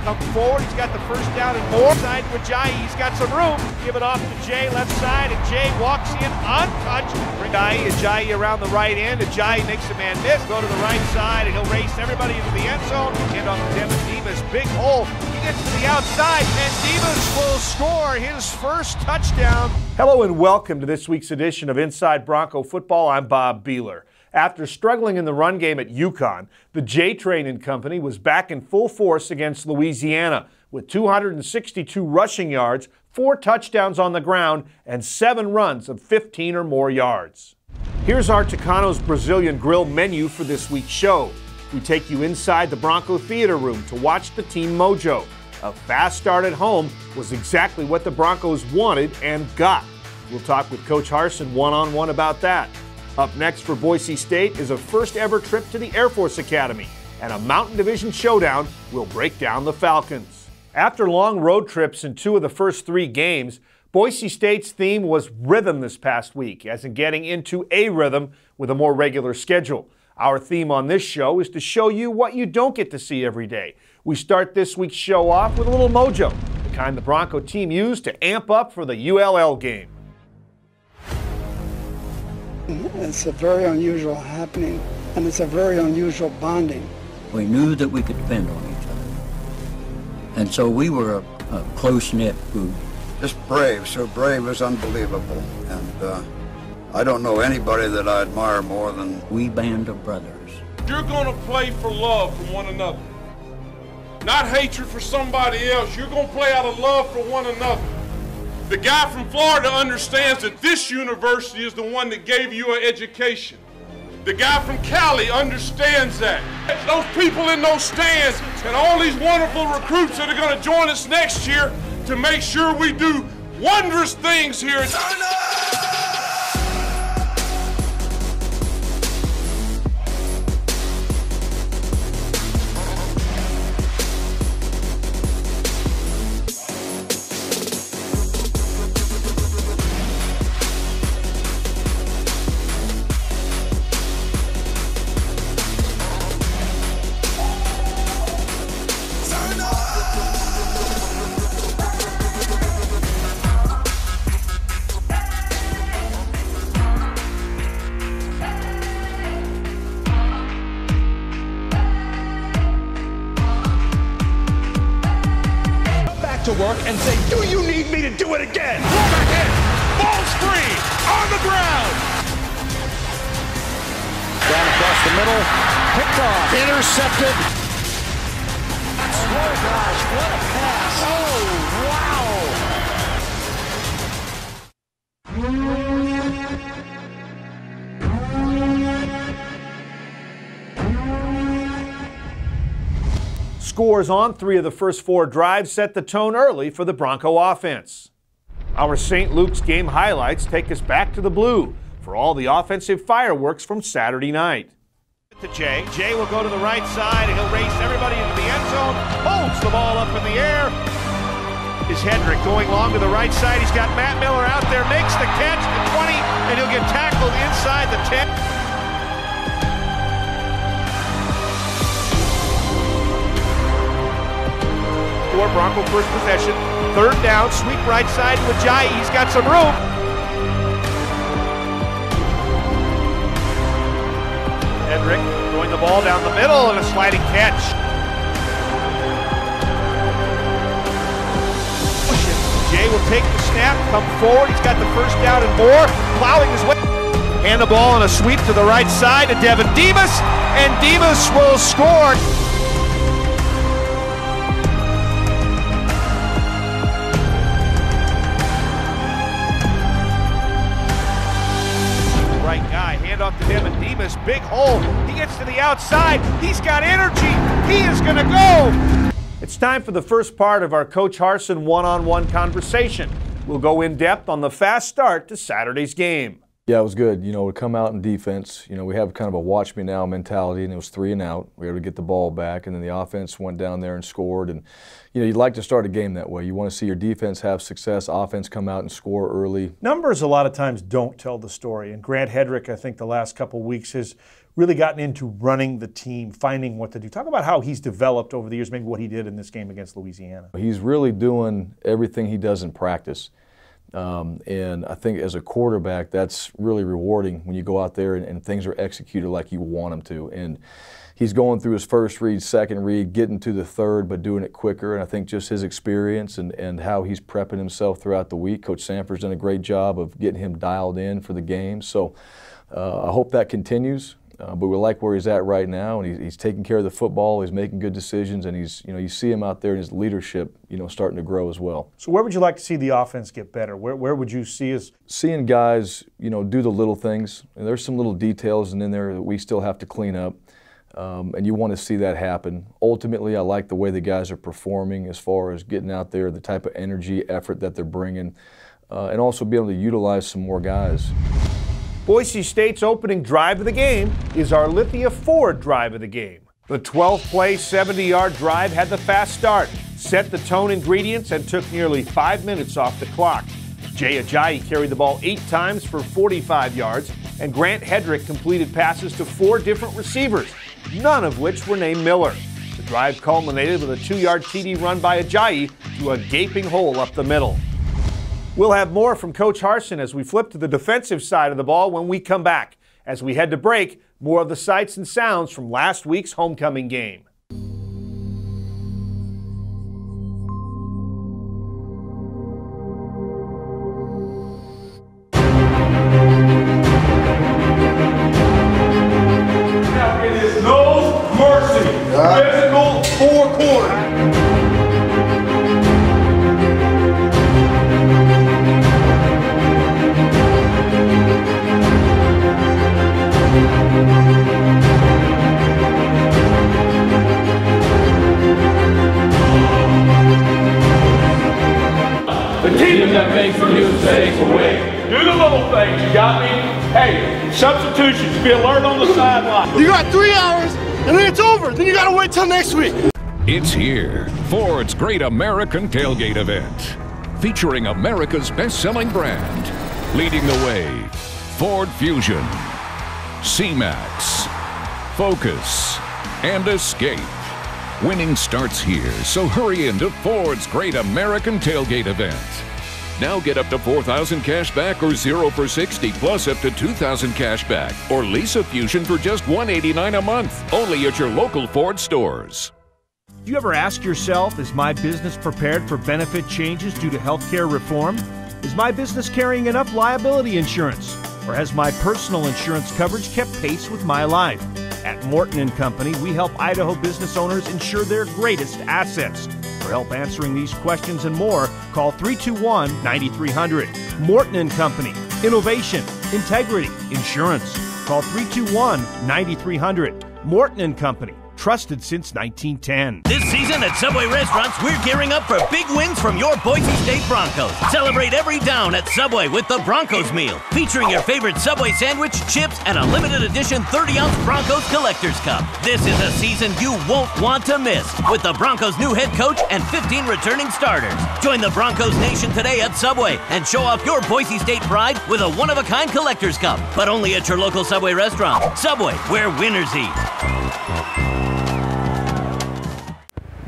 Come forward, he's got the first down and more. Side to Ajayi, he's got some room. Give it off to Jay, left side, and Jay walks in untouched. Ajayi around the right end. Ajayi makes a man miss. Go to the right side, and he'll race everybody into the end zone. Hand off to Devin Demas, big hole. He gets to the outside, and Demas will score his first touchdown. Hello and welcome to this week's edition of Inside Bronco Football. I'm Bob Behler. After struggling in the run game at UConn, the J-Train and company was back in full force against Louisiana with 262 rushing yards, 4 touchdowns on the ground, and 7 runs of 15 or more yards. Here's our Tucano's Brazilian Grill menu for this week's show. We take you inside the Bronco Theater Room to watch the team mojo. A fast start at home was exactly what the Broncos wanted and got. We'll talk with Coach Harsin one-on-one about that. Up next for Boise State is a first-ever trip to the Air Force Academy, and a Mountain Division showdown will break down the Falcons. After long road trips in 2 of the first 3 games, Boise State's theme was rhythm this past week, as in getting into a rhythm with a more regular schedule. Our theme on this show is to show you what you don't get to see every day. We start this week's show off with a little mojo, the kind the Bronco team used to amp up for the ULL game. It's a very unusual happening, and it's a very unusual bonding. We knew that we could depend on each other. And so we were a close-knit group. Just brave, so brave is unbelievable. And I don't know anybody that I admire more than... We band of brothers. You're going to play for love for one another. Not hatred for somebody else. You're going to play out of love for one another. The guy from Florida understands that this university is the one that gave you an education. The guy from Cali understands that. Those people in those stands and all these wonderful recruits that are going to join us next year to make sure we do wondrous things here. To work and say, do you need me to do it again? Quarterback in, ball's free, on the ground. Down across the middle, picked off, intercepted. Oh gosh, what a pass. Oh, wow. Scores on 3 of the first 4 drives set the tone early for the Bronco offense. Our St. Luke's game highlights take us back to the blue for all the offensive fireworks from Saturday night. To Jay. Jay will go to the right side, and he'll race everybody into the end zone. Holds the ball up in the air. Is Hedrick going long to the right side. He's got Matt Miller out there, makes the catch at 20, and he'll get tackled inside the 10. Bronco first possession, 3rd down, sweep right side to Ajayi. He's got some room. Hedrick throwing the ball down the middle and a sliding catch. Jay will take the snap, come forward. He's got the first down and more, plowing his way. Hand the ball on a sweep to the right side to Devin Demas, and Demas will score. Off to Devin Demas, big hole, he gets to the outside, he's got energy, he is going to go! It's time for the first part of our Coach Harsin one-on-one conversation. We'll go in depth on the fast start to Saturday's game. Yeah, it was good. You know, to come out in defense, you know, we have kind of a watch me now mentality, and it was 3 and out. We were able to get the ball back, and then the offense went down there and scored. And, you know, you'd like to start a game that way. You want to see your defense have success, offense come out and score early. Numbers a lot of times don't tell the story, and Grant Hedrick, I think the last couple of weeks has really gotten into running the team, finding what to do. Talk about how he's developed over the years, maybe what he did in this game against Louisiana. He's really doing everything he does in practice. And I think as a quarterback, that's really rewarding when you go out there and things are executed like you want them to. And he's going through his first read, second read, getting to the third, but doing it quicker. And I think just his experience and how he's prepping himself throughout the week. Coach Sanford's done a great job of getting him dialed in for the game. So I hope that continues. But we like where he's at right now, and he's taking care of the football. He's making good decisions, and you see him out there in his leadership, starting to grow as well. So where would you like to see the offense get better? Where would you see us? Seeing guys, do the little things. And there's some little details in there that we still have to clean up, and you want to see that happen. Ultimately, I like the way the guys are performing as far as getting out there, the type of energy, effort that they're bringing, and also be able to utilize some more guys. Boise State's opening drive of the game is our Lithia Ford drive of the game. The 12th-play, 70-yard drive had the fast start, set the tone ingredients, and took nearly 5 minutes off the clock. Jay Ajayi carried the ball 8 times for 45 yards, and Grant Hedrick completed passes to 4 different receivers, none of which were named Miller. The drive culminated with a 2-yard TD run by Ajayi to a gaping hole up the middle. We'll have more from Coach Harsin as we flip to the defensive side of the ball when we come back. As we head to break, more of the sights and sounds from last week's homecoming game. Now it is no mercy. Physical 4 quarters. The team that makes the mistakes will win. Do the little things, you got me? Hey, substitutions, be alert on the sideline. You got 3 hours, and then it's over. Then you gotta wait till next week. It's here, Ford's Great American Tailgate Event. Featuring America's best-selling brand. Leading the way, Ford Fusion, C-Max, Focus, and Escape. Winning starts here, so hurry into Ford's Great American Tailgate Event. Now get up to $4,000 cash back or 0 for 60 plus up to $2,000 cash back. Or lease a Fusion for just $189 a month. Only at your local Ford stores. Do you ever ask yourself, is my business prepared for benefit changes due to healthcare reform? Is my business carrying enough liability insurance? Or has my personal insurance coverage kept pace with my life? At Morton & Company, we help Idaho business owners insure their greatest assets. For help answering these questions and more, call 321-9300. Morton & Company. Innovation, integrity, insurance. Call 321-9300. Morton & Company. Trusted since 1910. This season at Subway restaurants, we're gearing up for big wins from your Boise State Broncos. Celebrate every down at Subway with the Broncos meal, featuring your favorite Subway sandwich, chips, and a limited edition 30-ounce Broncos Collector's Cup. This is a season you won't want to miss, with the Broncos' new head coach and 15 returning starters. Join the Broncos Nation today at Subway and show off your Boise State pride with a one-of-a-kind Collector's Cup, but only at your local Subway restaurant. Subway, where winners eat.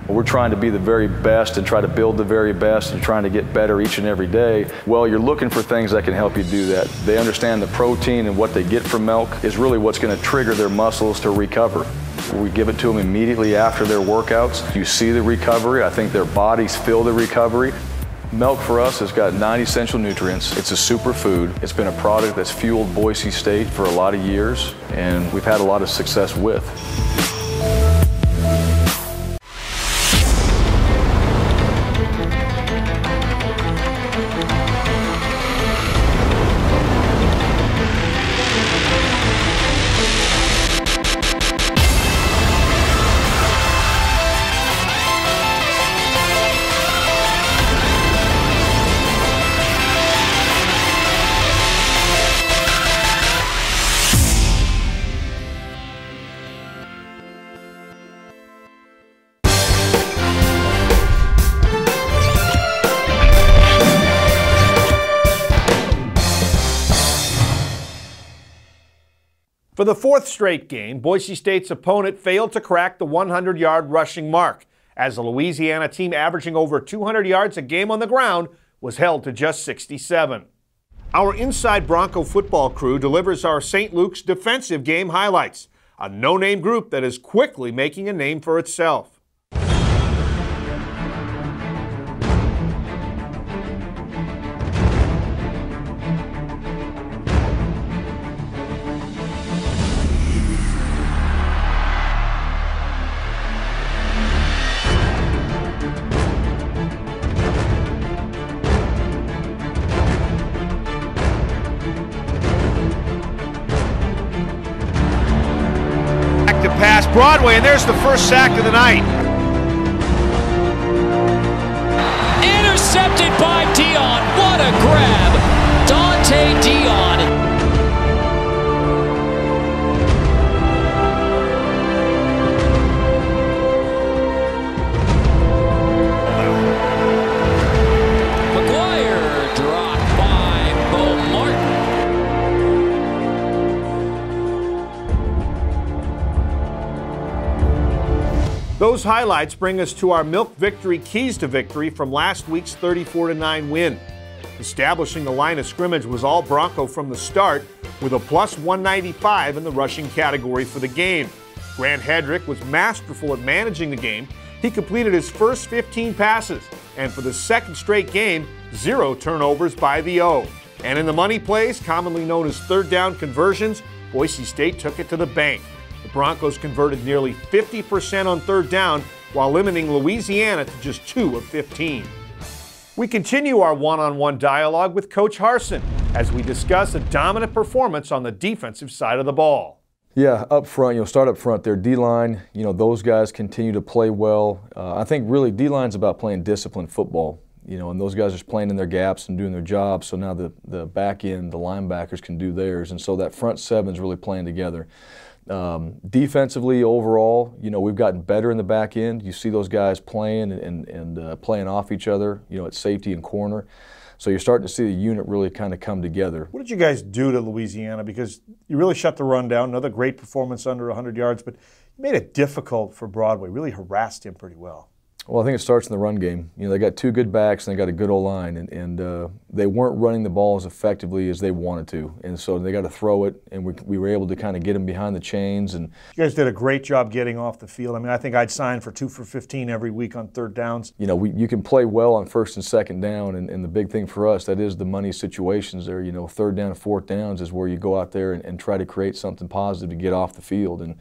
We're trying to be the very best and try to build the very best and trying to get better each and every day. Well, you're looking for things that can help you do that. They understand the protein and what they get from milk is really what's going to trigger their muscles to recover. We give it to them immediately after their workouts. You see the recovery. I think their bodies feel the recovery. Milk for us has got 9 essential nutrients. It's a superfood. It's been a product that's fueled Boise State for a lot of years, and we've had a lot of success with. For the fourth straight game, Boise State's opponent failed to crack the 100-yard rushing mark, as the Louisiana team averaging over 200 yards a game on the ground was held to just 67. Our Inside Bronco Football crew delivers our St. Luke's defensive game highlights, a no-name group that is quickly making a name for itself. Past Broadway, and there's the first sack of the night. Intercepted by Dion. What a grab. Dante Dion. McGuire dropped by Bo Martin. Those highlights bring us to our Milk Victory keys to victory from last week's 34-9 win. Establishing the line of scrimmage was all Bronco from the start, with a plus 195 in the rushing category for the game. Grant Hedrick was masterful at managing the game. He completed his first 15 passes, and for the second straight game, 0 turnovers by the O. And in the money plays, commonly known as third down conversions, Boise State took it to the bank. The Broncos converted nearly 50% on third down, while limiting Louisiana to just 2 of 15. We continue our one-on-one dialogue with Coach Harsin as we discuss a dominant performance on the defensive side of the ball. Yeah, up front, start up front there. D-line, those guys continue to play well. I think really D-line's about playing disciplined football, and those guys are playing in their gaps and doing their job. So now the back end, the linebackers can do theirs, and so that front seven's really playing together. Defensively, overall, we've gotten better in the back end. You see those guys playing and playing off each other, at safety and corner. So you're starting to see the unit really kind of come together. What did you guys do to Louisiana? Because you really shut the run down. Another great performance under 100 yards, but you made it difficult for Broadway. Really harassed him pretty well. Well, I think it starts in the run game. They got 2 good backs and they got a good O-line, and they weren't running the ball as effectively as they wanted to, and so they got to throw it, and we were able to kind of get them behind the chains. And you guys did a great job getting off the field. I mean, I think I'd sign for 2 for 15 every week on third downs. You can play well on first and second down, and the big thing for us, that is the money situations there. Third down and fourth downs is where you go out there and try to create something positive to get off the field. And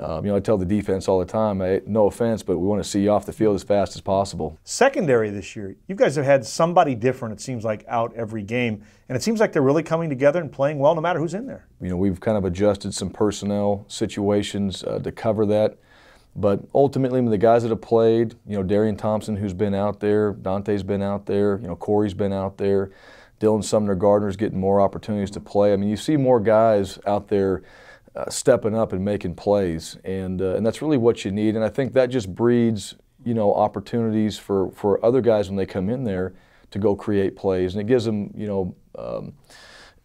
I tell the defense all the time, no offense, but we want to see you off the field as fast as possible. Secondary this year, you guys have had somebody different, it seems like, out every game. And it seems like they're really coming together and playing well no matter who's in there. We've kind of adjusted some personnel situations to cover that. But ultimately, the guys that have played, Darian Thompson, who's been out there, Dante's been out there, Corey's been out there, Dylan Sumner-Gardner's getting more opportunities to play. I mean, you see more guys out there stepping up and making plays, and that's really what you need. And I think that just breeds, opportunities for other guys when they come in there to go create plays, and it gives them,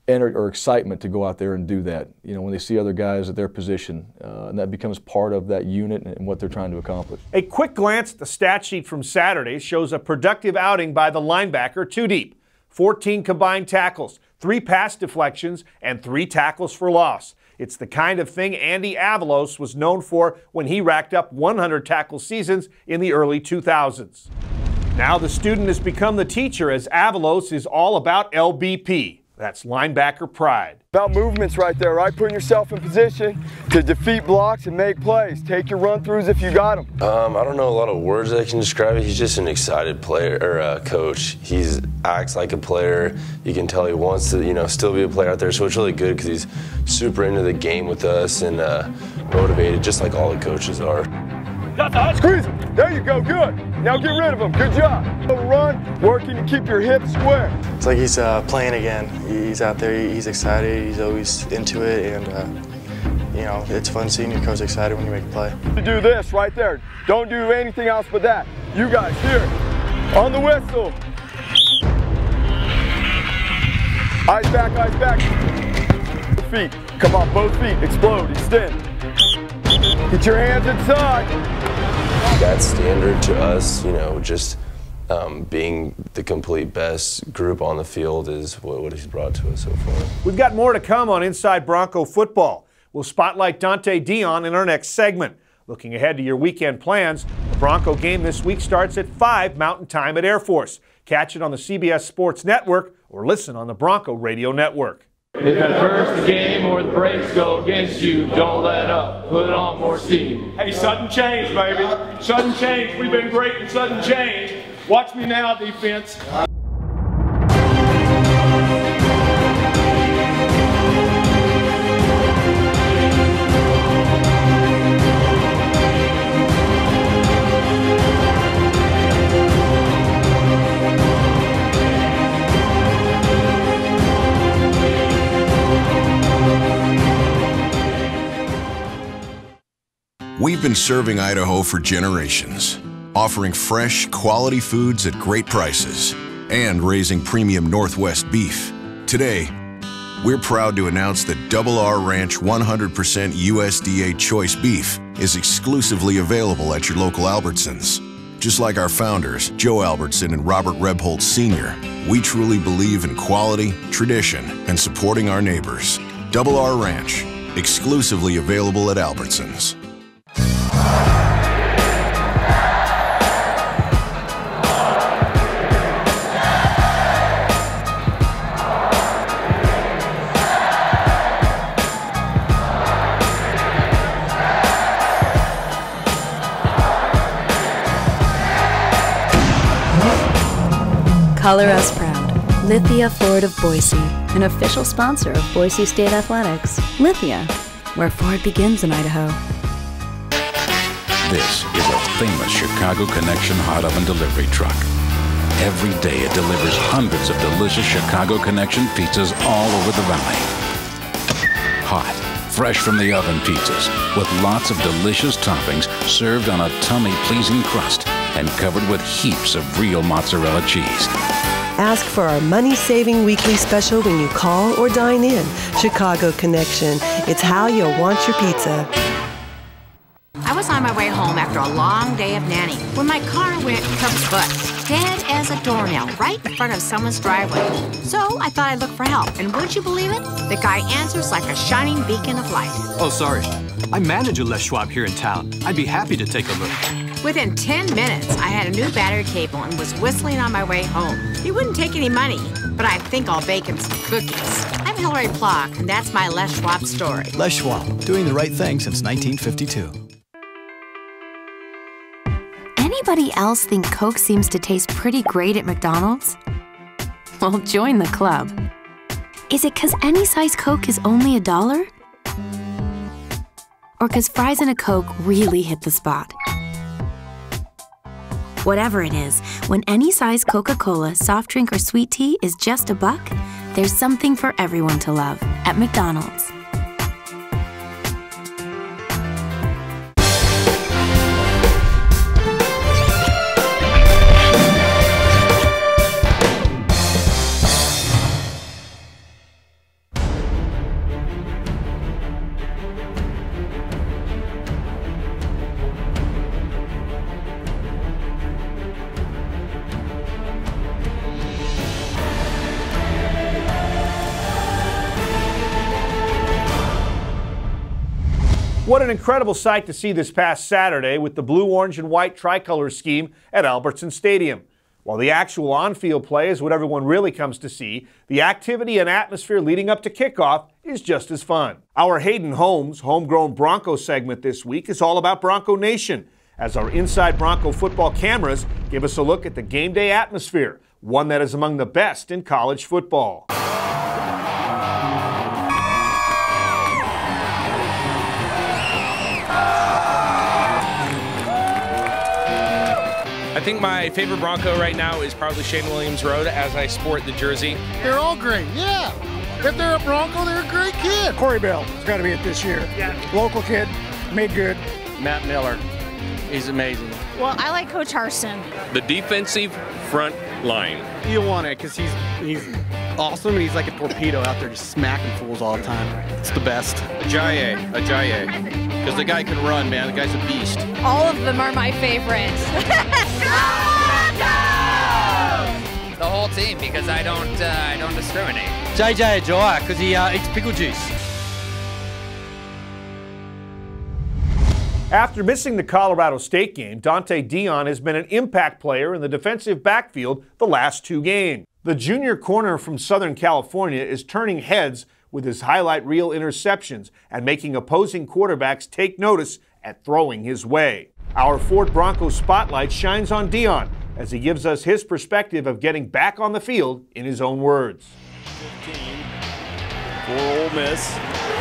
energy or excitement to go out there and do that. When they see other guys at their position, and that becomes part of that unit and what they're trying to accomplish. A quick glance at the stat sheet from Saturday shows a productive outing by the linebacker, 2 deep, 14 combined tackles, 3 pass deflections, and 3 tackles for loss. It's the kind of thing Andy Avalos was known for when he racked up 100 tackle seasons in the early 2000s. Now the student has become the teacher, as Avalos is all about LBP. That's linebacker pride. About movements right there, right? Putting yourself in position to defeat blocks and make plays. Take your run-throughs if you got them. I don't know a lot of words that can describe it. He's just an excited player, or coach. He acts like a player. You can tell he wants to, still be a player out there. So it's really good because he's super into the game with us and motivated, just like all the coaches are. Squeeze him. There you go. Good. Now get rid of him. Good job. Run, working to keep your hips square. It's like he's playing again. He's out there. He's excited. He's always into it, and it's fun seeing your coach excited when you make a play. To do this right there. Don't do anything else but that. You guys here on the whistle. Eyes back. Feet. Come on, both feet, explode, extend. Get your hands inside. That's standard to us, you know, just being the complete best group on the field is what he's brought to us so far. We've got more to come on Inside Bronco Football. We'll spotlight Dante Dion in our next segment. Looking ahead to your weekend plans, the Bronco game this week starts at 5 Mountain Time at Air Force. Catch it on the CBS Sports Network or listen on the Bronco Radio Network. If at first the game or the brakes go against you, don't let up. Put on more steam. Hey, sudden change, baby. Sudden change. We've been great in sudden change. Watch me now, defense. We've been serving Idaho for generations, offering fresh, quality foods at great prices and raising premium Northwest beef. Today, we're proud to announce that Double R Ranch 100% USDA choice beef is exclusively available at your local Albertsons. Just like our founders, Joe Albertson and Robert Rebholz Sr., we truly believe in quality, tradition, and supporting our neighbors. Double R Ranch, exclusively available at Albertsons. Color us proud. Lithia Ford of Boise, an official sponsor of Boise State Athletics. Lithia, where Ford begins in Idaho. This is a famous Chicago Connection hot oven delivery truck. Every day it delivers hundreds of delicious Chicago Connection pizzas all over the valley. Hot, fresh from the oven pizzas with lots of delicious toppings served on a tummy-pleasing crust and covered with heaps of real mozzarella cheese. Ask for our money-saving weekly special when you call or dine in. Chicago Connection. It's how you'll want your pizza. I was on my way home after a long day of nanny when my car went kaput, dead as a doornail, right in front of someone's driveway. So I thought I'd look for help, and would you believe it? The guy answers like a shining beacon of light. Oh, sorry. I manage a Les Schwab here in town. I'd be happy to take a look. Within 10 minutes, I had a new battery cable and was whistling on my way home. He wouldn't take any money, but I think I'll bake him some cookies. I'm Hillary Plock, and that's my Les Schwab story. Les Schwab, doing the right thing since 1952. Anybody else think Coke seems to taste pretty great at McDonald's? Well, join the club. Is it 'cause any size Coke is only $1? Or 'cause fries and a Coke really hit the spot? Whatever it is, when any size Coca-Cola, soft drink, or sweet tea is just $1, there's something for everyone to love at McDonald's. What an incredible sight to see this past Saturday with the blue, orange, and white tricolor scheme at Albertson Stadium. While the actual on-field play is what everyone really comes to see, the activity and atmosphere leading up to kickoff is just as fun. Our Hayden Holmes Homegrown Bronco segment this week is all about Bronco Nation, as our Inside Bronco Football cameras give us a look at the game day atmosphere, one that is among the best in college football. I think my favorite Bronco right now is probably Shane Williams Road, as I sport the jersey. They're all great, yeah. If they're a Bronco, they're a great kid. Corey Bell has got to be it this year. Yeah. Local kid, made good. Matt Miller, he's amazing. Well, I like Coach Harsin. The defensive front line. You want it because he's awesome, and he's like a torpedo out there just smacking fools all the time. It's the best. Ajayi. Because the guy can run, man. The guy's a beast. All of them are my favorites. The whole team, because I don't discriminate. JJ Ajayi, because he eats pickle juice. After missing the Colorado State game, Dante Dion has been an impact player in the defensive backfield the last 2 games. The junior corner from Southern California is turning heads with his highlight reel interceptions and making opposing quarterbacks take notice at throwing his way. Our Ford Broncos spotlight shines on Dion as he gives us his perspective of getting back on the field in his own words. 15 for Ole Miss.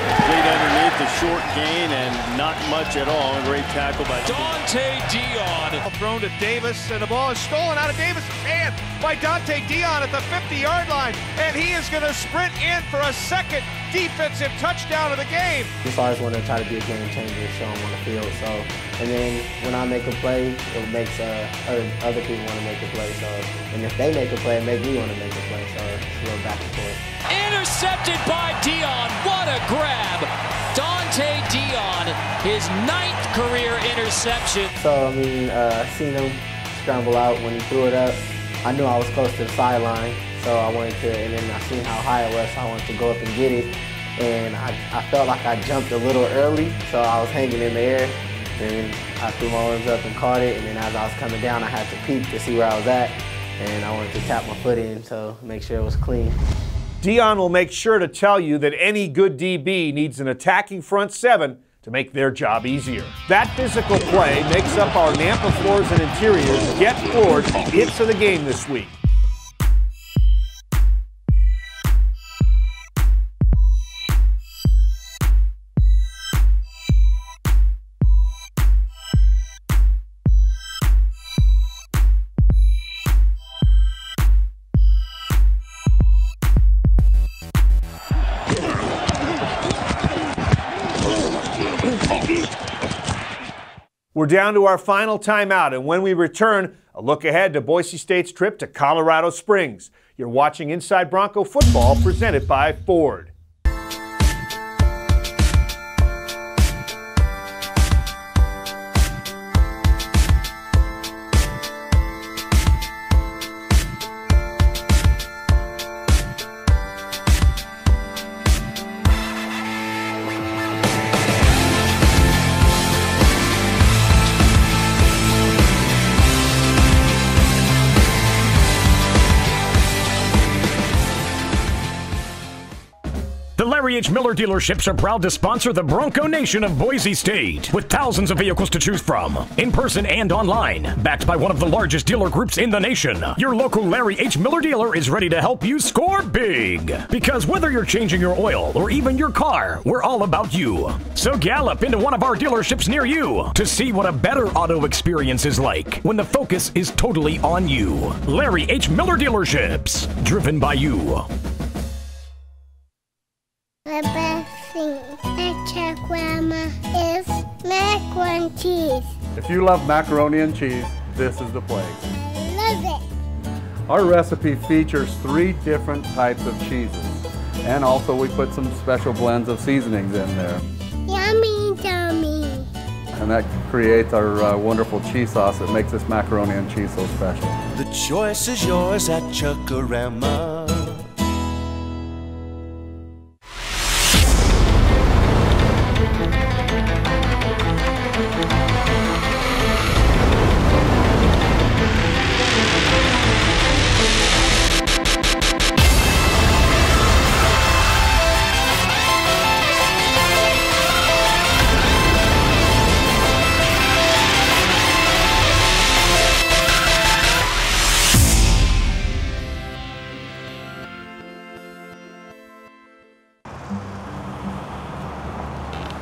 Complete underneath, the short gain, and not much at all. A great tackle by Dante Dion. Thrown to Davis, and the ball is stolen out of Davis' hand by Dante Dion at the 50-yard line, and he is going to sprint in for a second defensive touchdown of the game. Just always want to try to be a game changer, show them on the field. So, and then when I make a play, it makes other people want to make a play. So, and if they make a play, it makes me want to make a play. So it's a little back and forth. Intercepted by Dion. What a grab. Dante Dion, his 9th career interception. So, I mean, seen him scramble out when he threw it up. I knew I was close to the sideline, so I wanted to, and then I seen how high it was, so I wanted to go up and get it. And I felt like I jumped a little early, so I was hanging in the air. Then I threw my arms up and caught it, and then as I was coming down, I had to peek to see where I was at. And I wanted to tap my foot in to make sure it was clean. Dion will make sure to tell you that any good DB needs an attacking front 7 to make their job easier. That physical play makes up our Nampa Floors and Interiors Get Floored hits of the game this week. We're down to our final timeout, and when we return, a look ahead to Boise State's trip to Colorado Springs. You're watching Inside Bronco Football, presented by Ford. The Larry H. Miller dealerships are proud to sponsor the Bronco Nation of Boise State, with thousands of vehicles to choose from, in person and online. Backed by one of the largest dealer groups in the nation, your local Larry H. Miller dealer is ready to help you score big. Because whether you're changing your oil or even your car, we're all about you. So gallop into one of our dealerships near you to see what a better auto experience is like when the focus is totally on you. Larry H. Miller dealerships, driven by you. My best thing at Grandma is macaroni and cheese. If you love macaroni and cheese, this is the place. I love it. Our recipe features 3 different types of cheeses. And also we put some special blends of seasonings in there. Yummy, yummy. And that creates our wonderful cheese sauce that makes this macaroni and cheese so special. The choice is yours at Chuck-A-Rama.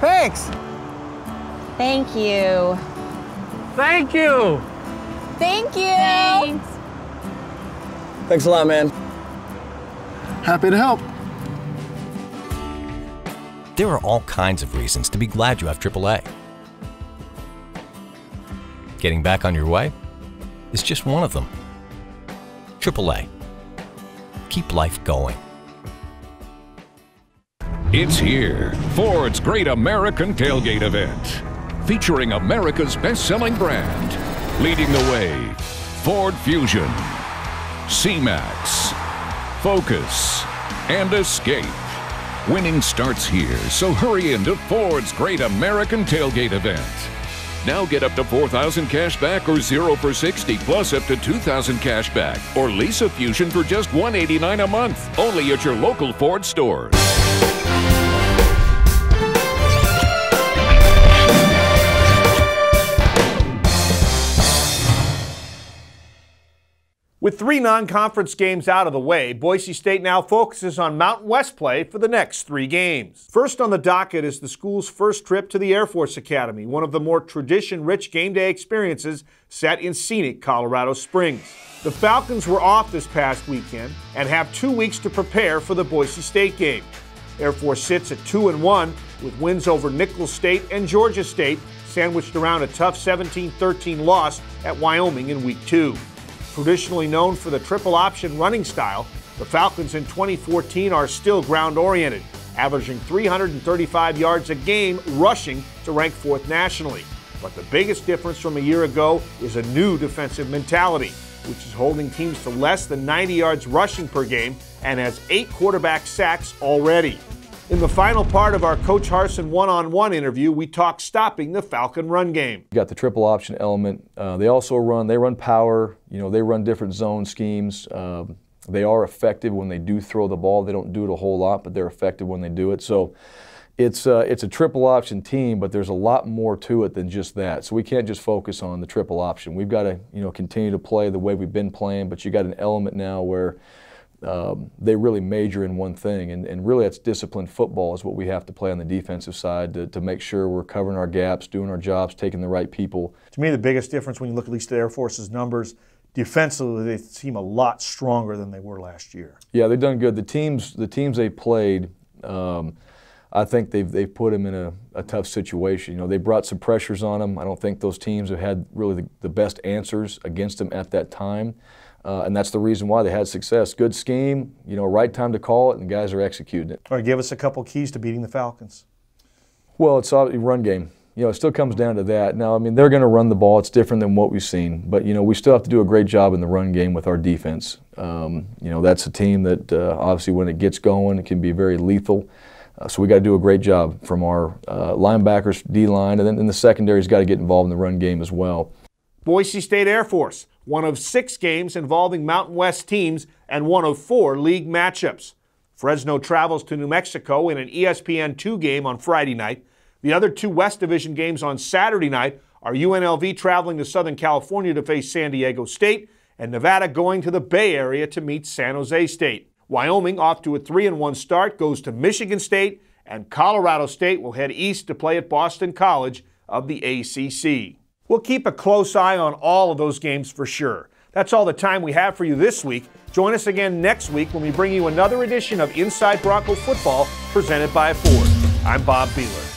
Thanks. Thank you. Thank you. Thank you. Thanks. Thanks a lot, man. Happy to help. There are all kinds of reasons to be glad you have AAA. Getting back on your way is just one of them. AAA. keep life going. It's here, Ford's Great American Tailgate Event, featuring America's best-selling brand, leading the way, Ford Fusion, C-Max, Focus, and Escape. Winning starts here, so hurry into Ford's Great American Tailgate Event. Now get up to $4,000 cash back or 0 for 60 plus up to $2,000 cash back, or lease a Fusion for just $189 a month, only at your local Ford stores. With 3 non-conference games out of the way, Boise State now focuses on Mountain West play for the next 3 games. First on the docket is the school's first trip to the Air Force Academy, one of the more tradition-rich game day experiences set in scenic Colorado Springs. The Falcons were off this past weekend and have 2 weeks to prepare for the Boise State game. Air Force sits at 2-1 with wins over Nicholls State and Georgia State, sandwiched around a tough 17-13 loss at Wyoming in Week 2. Traditionally known for the triple option running style, the Falcons in 2014 are still ground-oriented, averaging 335 yards a game rushing to rank 4th nationally. But the biggest difference from a year ago is a new defensive mentality, which is holding teams to less than 90 yards rushing per game and has 8 quarterback sacks already. In the final part of our Coach Harsin one-on-one interview, we talk stopping the Falcon run game. You got the triple option element. They run power. They run different zone schemes. They are effective when they do throw the ball. They don't do it a whole lot, but they're effective when they do it. So it's a triple option team, but there's a lot more to it than just that. So we can't just focus on the triple option. We've got to continue to play the way we've been playing, but you got an element now where they really major in one thing, and really that's disciplined football is what we have to play on the defensive side to make sure we're covering our gaps, doing our jobs, taking the right people. To me, the biggest difference when you look at least the Air Force's numbers, defensively they seem a lot stronger than they were last year. Yeah, they've done good. The teams they played, I think they've put them in a tough situation. They brought some pressures on them. I don't think those teams have had really the best answers against them at that time. And that's the reason why they had success. Good scheme, right time to call it, and the guys are executing it. All right, give us a couple keys to beating the Falcons. Well, it's a run game. It still comes down to that. Now, they're going to run the ball. It's different than what we've seen. But, we still have to do a great job in the run game with our defense. That's a team that obviously when it gets going, it can be very lethal. So we got to do a great job from our linebackers, D-line, and then the secondary's got to get involved in the run game as well. Boise State Air Force, one of 6 games involving Mountain West teams and one of 4 league matchups. Fresno travels to New Mexico in an ESPN2 game on Friday night. The other 2 West Division games on Saturday night are UNLV traveling to Southern California to face San Diego State and Nevada going to the Bay Area to meet San Jose State. Wyoming, off to a 3-1 start, goes to Michigan State, and Colorado State will head east to play at Boston College of the ACC. We'll keep a close eye on all of those games for sure. That's all the time we have for you this week. Join us again next week when we bring you another edition of Inside Bronco Football presented by Ford. I'm Bob Behler.